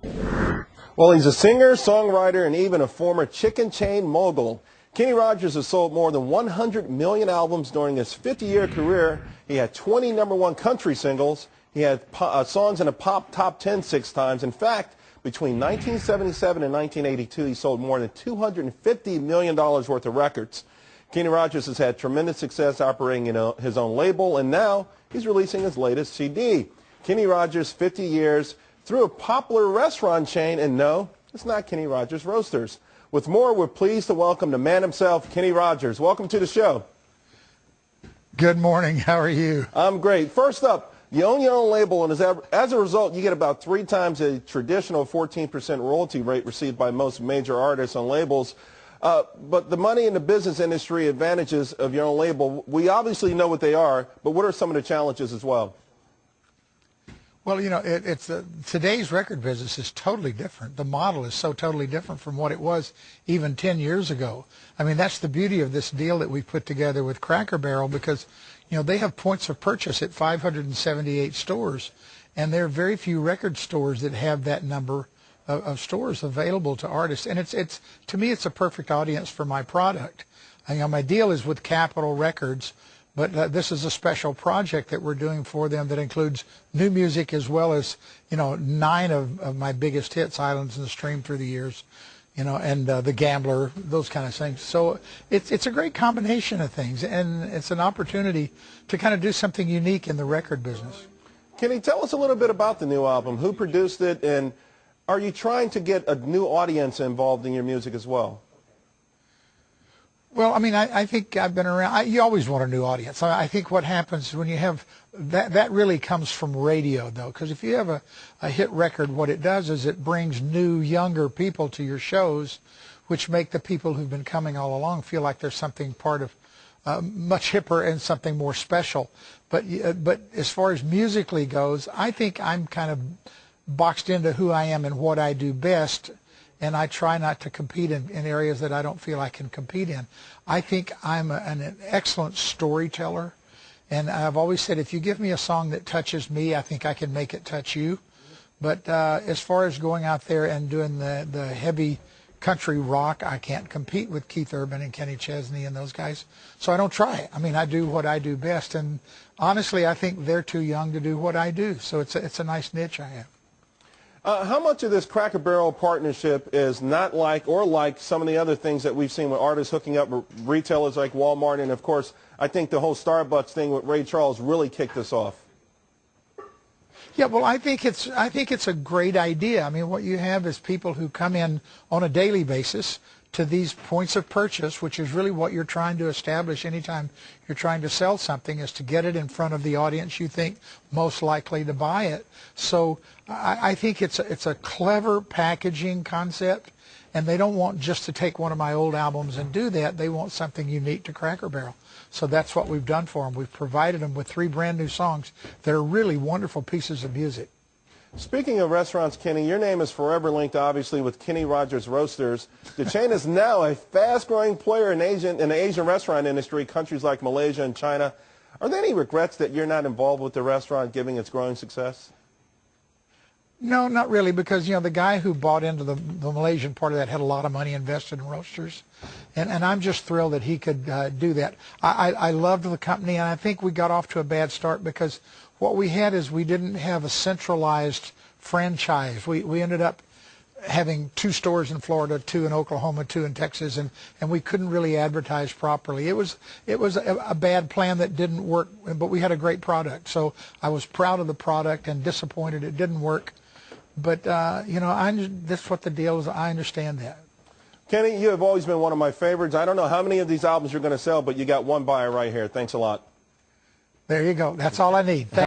Well, he's a singer, songwriter, and even a former chicken chain mogul. Kenny Rogers has sold more than 100 million albums during his 50-year career. He had 20 #1 country singles. He had songs in the pop top 10 6 times. In fact, between 1977 and 1982, he sold more than $250 million worth of records. Kenny Rogers has had tremendous success operating his own label, and now he's releasing his latest CD. Kenny Rogers, 50 years, through a popular restaurant chain, and no, it's not Kenny Rogers Roasters. With more, we're pleased to welcome the man himself, Kenny Rogers. Welcome to the show. Good morning. How are you? I'm great. First up, you own your own label, and as a result, you get about 3 times the traditional 14% royalty rate received by most major artists on labels. But the money in the business industry advantages of your own label, we obviously know what they are, but what are some of the challenges as well? Well, you know, today's record business is totally different. The model is so totally different from what it was even 10 years ago. I mean, that's the beauty of this deal that we put together with Cracker Barrel, because, you know, they have points of purchase at 578 stores, and there are very few record stores that have that number of stores available to artists. And it's to me, it's a perfect audience for my product. You know, my deal is with Capitol Records, but this is a special project that we're doing for them that includes new music as well as, you know, 9 of my biggest hits, Islands in the Stream through the years, you know, and The Gambler, those kind of things. So it's a great combination of things, and it's an opportunity to kind of do something unique in the record business. Can you tell us a little bit about the new album? Who produced it, and are you trying to get a new audience involved in your music as well? Well, I mean, I think I've been around. You always want a new audience. I think what happens when you have that really comes from radio, though, because if you have a hit record, what it does is it brings new, younger people to your shows, which make the people who've been coming all along feel like there's something part of much hipper and something more special. But as far as musically goes, I think I'm kind of boxed into who I am and what I do best. And I try not to compete in areas that I don't feel I can compete in. I think I'm an excellent storyteller, and I've always said if you give me a song that touches me, I think I can make it touch you. But as far as going out there and doing the heavy country rock, I can't compete with Keith Urban and Kenny Chesney and those guys, so I don't try it. I mean, I do what I do best, and honestly, I think they're too young to do what I do, so it's a nice niche I have. How much of this Cracker Barrel partnership is not like some of the other things that we've seen with artists hooking up with retailers like Walmart, and of course, I think the whole Starbucks thing with Ray Charles really kicked this off. Yeah, well, I think it's a great idea. I mean, what you have is people who come in on a daily basis to these points of purchase, which is really what you're trying to establish anytime you're trying to sell something, is to get it in front of the audience you think most likely to buy it. So I think it's a clever packaging concept, and they don't want just to take one of my old albums and do that. They want something unique to Cracker Barrel. So that's what we've done for them. We've provided them with 3 brand new songs that are really wonderful pieces of music. Speaking of restaurants, Kenny, your name is forever linked, obviously, with Kenny Rogers Roasters. The chain is now a fast-growing player in the Asian restaurant industry, countries like Malaysia and China. Are there any regrets that you're not involved with the restaurant, given its growing success? No, not really, because, you know, the guy who bought into the Malaysian part of that had a lot of money invested in Roasters, and I'm just thrilled that he could do that. I loved the company, and I think we got off to a bad start because what we had is we didn't have a centralized franchise. We ended up having 2 stores in Florida, 2 in Oklahoma, 2 in Texas, and we couldn't really advertise properly. It was a bad plan that didn't work, but we had a great product. So I was proud of the product and disappointed it didn't work. But, you know, that's what the deal is. I understand that. Kenny, you have always been one of my favorites. I don't know how many of these albums you're going to sell, but you got one buyer right here. Thanks a lot. There you go. That's all I need.